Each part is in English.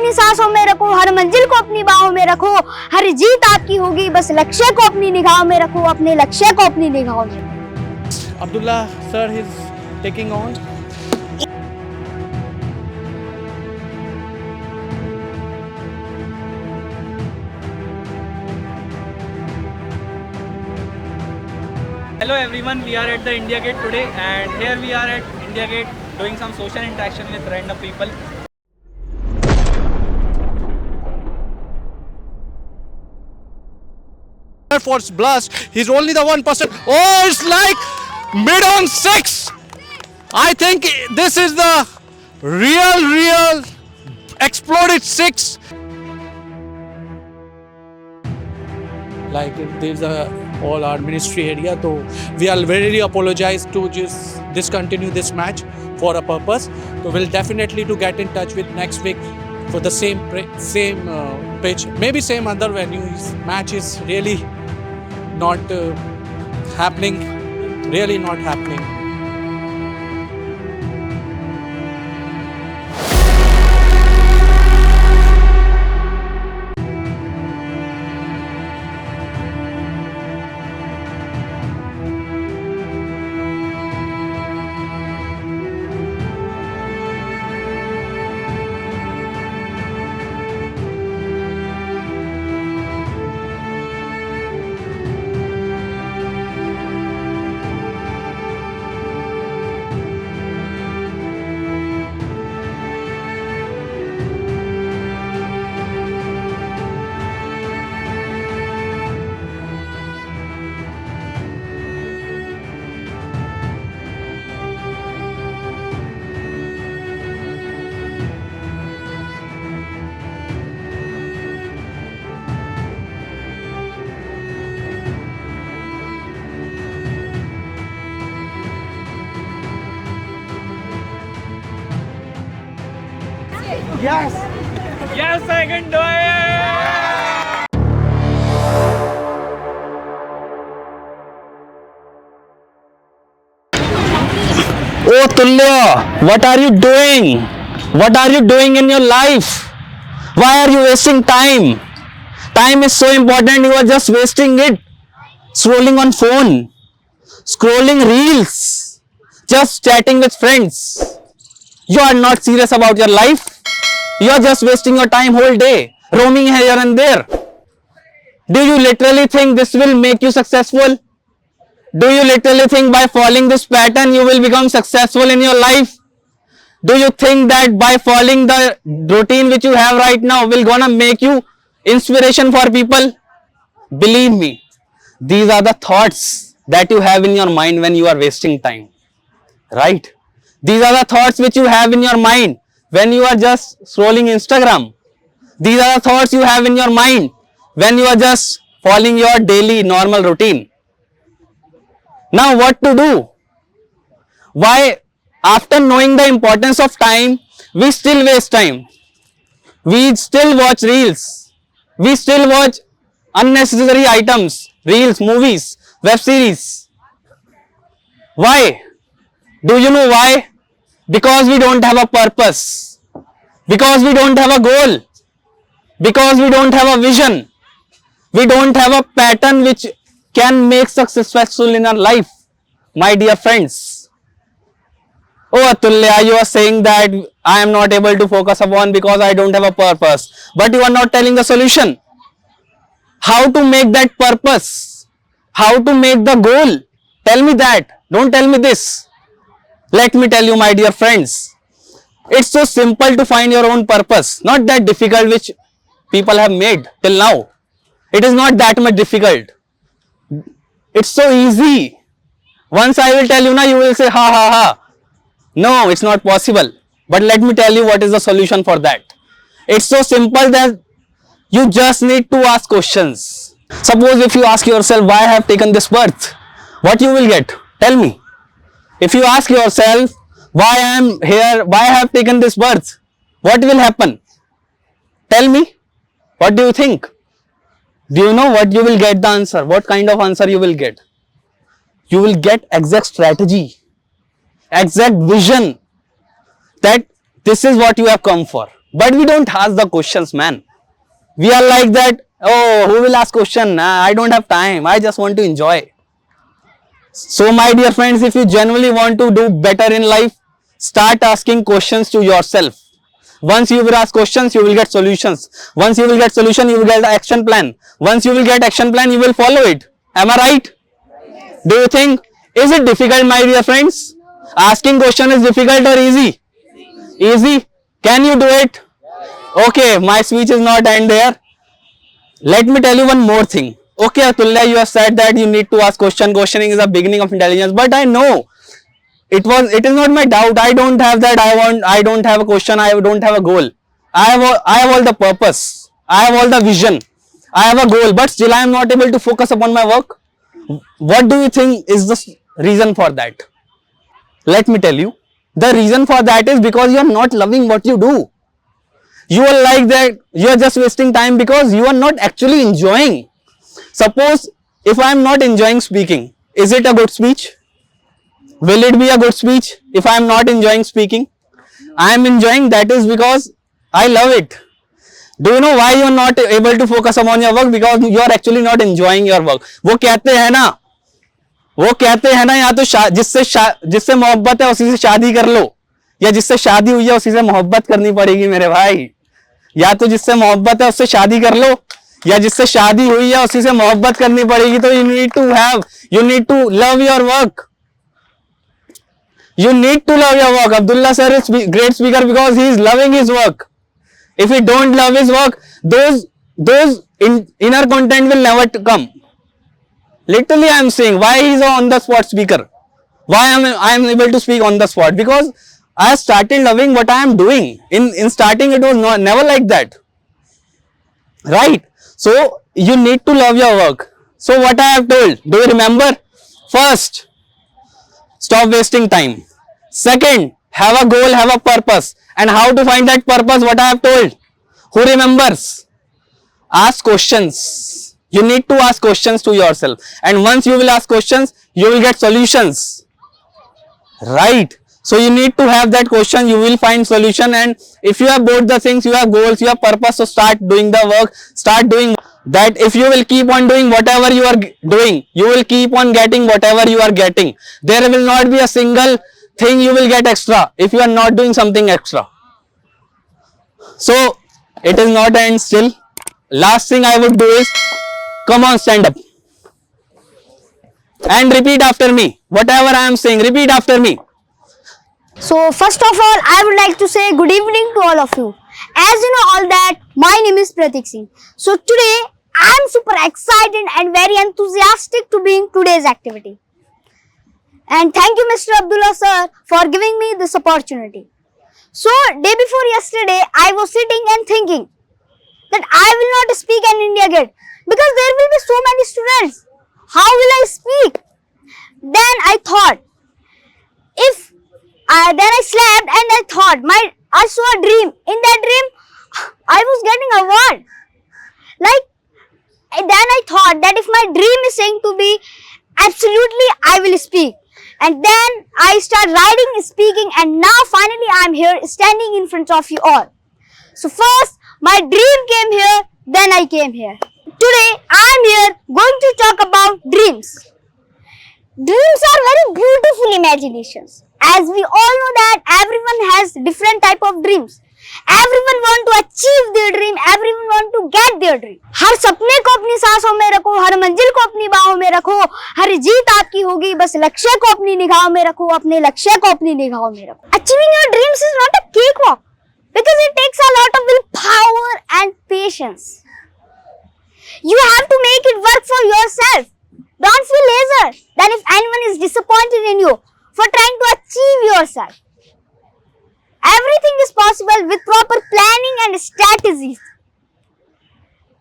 अपनी सांसों में रखो, हर मंजिल को अपनी बाहों में रखो, हर जीत आपकी होगी, बस लक्ष्य को अपनी निगाहों में रखो, अपने लक्ष्य को अपनी निगाहों में। Abdullah sir is taking on. Hello everyone, we are at the India Gate today, and here we are at India Gate doing some social interaction with random people. Force blast. He's only the 1%. Oh, it's like mid on 6. I think this is the real exploded 6. Like there's a all our ministry area, so we are very apologize to just discontinue this match for a purpose. So we'll definitely to get in touch with next week for the same pitch, maybe same other venues. Match is really not happening, really not happening. Yes, I can do it! Oh Tulya, what are you doing? What are you doing in your life? Why are you wasting time? Time is so important, you are just wasting it. Scrolling on phone, scrolling reels, just chatting with friends. You are not serious about your life. You are just wasting your time whole day, roaming here and there. Do you literally think this will make you successful? Do you literally think by following this pattern you will become successful in your life? Do you think that by following the routine which you have right now will gonna make you inspiration for people? Believe me, these are the thoughts that you have in your mind when you are wasting time, right? These are the thoughts which you have in your mind when you are just scrolling Instagram. These are the thoughts you have in your mind when you are just following your daily normal routine. Now what to do? Why, after knowing the importance of time, we still waste time? We still watch reels. We still watch unnecessary items, reels, movies, web series. Why? Do you know why? Because we don't have a purpose. Because we don't have a goal. Because we don't have a vision. We don't have a pattern which can make us successful in our life, my dear friends. Oh Atulya, you are saying that I am not able to focus upon because I don't have a purpose. But you are not telling the solution. How to make that purpose? How to make the goal? Tell me that. Don't tell me this. Let me tell you, my dear friends. It's so simple to find your own purpose. Not that difficult which people have made till now. It is not that much difficult. It's so easy. Once I will tell you now, you will say, ha ha ha. No, it's not possible. But let me tell you what is the solution for that. It's so simple that you just need to ask questions. Suppose if you ask yourself, why I have taken this birth? What you will get? Tell me. If you ask yourself, why I am here, why I have taken this birth? What will happen? Tell me. What do you think? Do you know what you will get the answer? What kind of answer you will get? You will get exact strategy, exact vision that this is what you have come for. but we don't ask the questions, man. We are like that, oh, who will ask question? Nah, I don't have time. I just want to enjoy. So my dear friends, if you genuinely want to do better in life, start asking questions to yourself. Once you will ask questions, you will get solutions. Once you will get solution, you will get the action plan. Once you will get action plan, you will follow it. Am I right? Do you think, is it difficult, my dear friends? Asking question is difficult or easy? Easy. Can you do it? Okay, my speech is not end there. Let me tell you one more thing. Okay, Atulya, you have said that you need to ask question. Questioning is the beginning of intelligence. But I know it is not my doubt. I don't have that. I don't have a question. I don't have a goal. I have all the purpose. I have all the vision. I have a goal, but still I am not able to focus upon my work. What do you think is the reason for that? Let me tell you. The reason for that is because you are not loving what you do. You are like that. You are just wasting time because you are not actually enjoying. Suppose if I am not enjoying speaking, is it a good speech? Will it be a good speech if I am not enjoying speaking? I am enjoying, that is because I love it. Do you know why you are not able to focus upon your work? Because you are actually not enjoying your work. वो कहते हैं ना या तो जिससे मोहब्बत है उसी से शादी कर लो, या जिससे शादी हुई है उसी से मोहब्बत करनी पड़ेगी मेरे भाई. या तो जिससे मोहब्बत है उससे शादी कर लो, या जिससे शादी हुई है उसी से मोहब्बत करनी पड़ेगी. तो you need to love your work. You need to love your work. Abdullah sir is great speaker because he is loving his work. If he don't love his work, those inner content will never come. Literally I am saying, why he is on the spot speaker? Why I am able to speak on the spot? Because I started loving what I am doing. In starting it was never like that. Right? So you need to love your work. So what I have told, do you remember? First, stop wasting time. Second, have a goal, have a purpose. And how to find that purpose, what I have told? Who remembers? Ask questions. You need to ask questions to yourself. And once you will ask questions, you will get solutions. Right? So you need to have that question, you will find solution. And if you have both the things, you have goals, you have purpose, so start doing the work. Start doing that. If you will keep on doing whatever you are doing, you will keep on getting whatever you are getting. There will not be a single thing you will get extra if you are not doing something extra. So it is not end still. Last thing I would do is, come on, stand up and repeat after me. Whatever I am saying, repeat after me. So first of all, I would like to say good evening to all of you. As you know all that, my name is Pratik Singh. So today, I am super excited and very enthusiastic to be in today's activity. And thank you Mr. Abdullah sir for giving me this opportunity. So day before yesterday, I was sitting and thinking that I will not speak in India Gate because there will be so many students. How will I speak? Then I thought, then I slept and I thought, I saw a dream. In that dream, I was getting a award. Then I thought that if my dream is saying to be, absolutely I will speak. And then I start writing, speaking, and now finally I am here standing in front of you all. So first, my dream came here, then I came here. Today, I am here going to talk about dreams. Dreams are very beautiful imaginations. As we all know that everyone has different type of dreams. Everyone want to achieve their dream. Everyone want to get their dream. हर सपने को अपनी सांसों में रखो, हर मंजिल को अपनी बाहों में रखो, हर जीत आपकी होगी, बस लक्ष्य को अपनी निगाहों में रखो, अपने लक्ष्य को अपनी निगाहों में रखो. Achieving your dreams is not a cakewalk because it takes a lot of willpower and patience. You have to make it work for yourself. Don't feel lazy than if anyone is disappointed in you for trying to achieve yourself. Everything is possible with proper planning and strategies.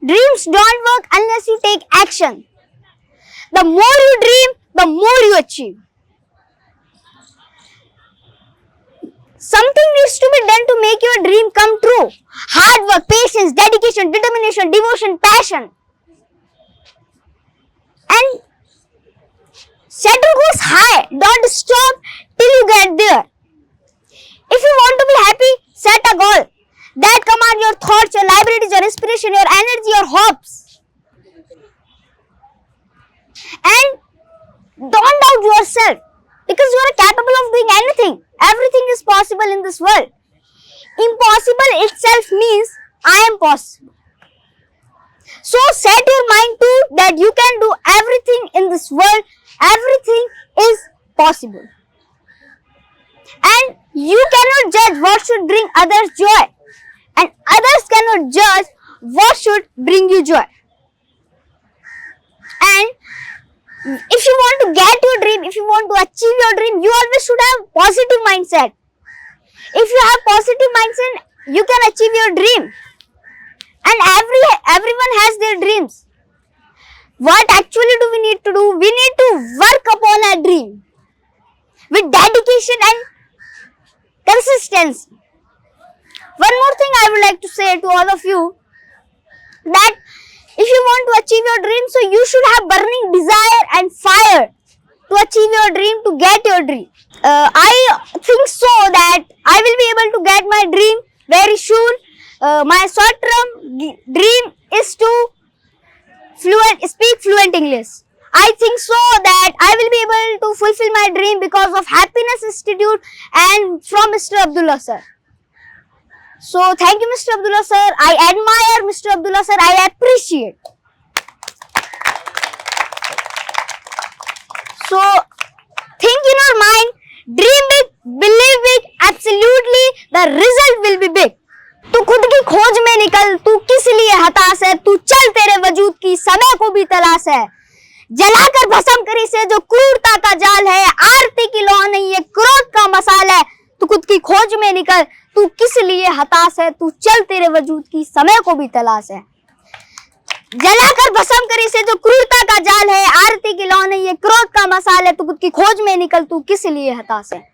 Dreams don't work unless you take action. The more you dream, the more you achieve. Something needs to be done to make your dream come true. Hard work, patience, dedication, determination, devotion, passion. And set your goals high. Don't stop till you get there. If you want to be happy, set a goal. that command your thoughts, your liabilities, your inspiration, your energy, your hopes. And don't doubt yourself, because you are capable of doing anything. Everything is possible in this world. Impossible itself means I am possible. So set your mind to that you can do everything in this world. Everything is possible. And you cannot judge what should bring others joy. And others cannot judge what should bring you joy. And if you want to get your dream, if you want to achieve your dream, you always should have positive mindset. If you have positive mindset, you can achieve your dream. And everyone has their dreams. What actually do we need to do? We need to work upon our dream with dedication and consistency. One more thing I would like to say to all of you, that if you want to achieve your dream, so you should have burning desire and fire to achieve your dream, to get your dream. I think so that I will be able to get my dream very soon. My short-term dream is to speak fluent English. I think so that I will be able to fulfill my dream because of Happiness Institute and from Mr. Abdullah sir. So thank you, Mr. Abdullah sir. I admire Mr. Abdullah sir. I appreciate. So think in your mind, dream big, believe big, absolutely the result will be big. तू खुद की खोज में निकल, तू किस लिए हताश है, तू चल तेरे वजूद की समय को भी तलाश है। जलाकर भस्म करी से जो क्रूरता का जाल है, आरती की लौ नहीं ये क्रोध का मसाल है। तू खुद की खोज में निकल, तू किस लिए हताश है, तू चल तेरे वजूद की समय को भी तलाश है। जलाकर भस्म करी से जो क्रूरता का जाल है, आरती की लौ नहीं ये क्रोध का मसाल है। तू खुद की खोज में निकल, तू किस लिए हताश है।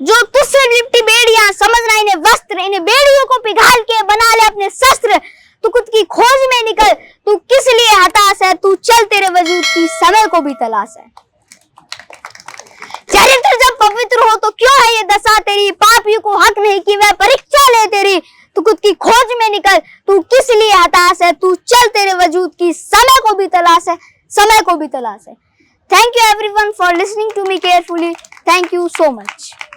जो तुझसे लिपटी बेड़ियां, समझना इन्हें वस्त्र, इन्हें बेड़ियों को पिघाल के बना ले अपने शस्त्र। तू खुद की खोज में निकल, तू किस लिए हताश है, तू चल तेरे वजूद की समय को भी तलाश है। चरित्र जब पवित्र हो तो क्यों है ये दशा तेरी, पापियों को हक नहीं कि वह परीक्षा ले तेरी। तू खुद की खोज में निकल, तू किस लिए हताश है, तू चल तेरे वजूद की समय को भी तलाश है, समय को भी तलाश है। Thank you everyone for listening to me carefully. Thank you so much.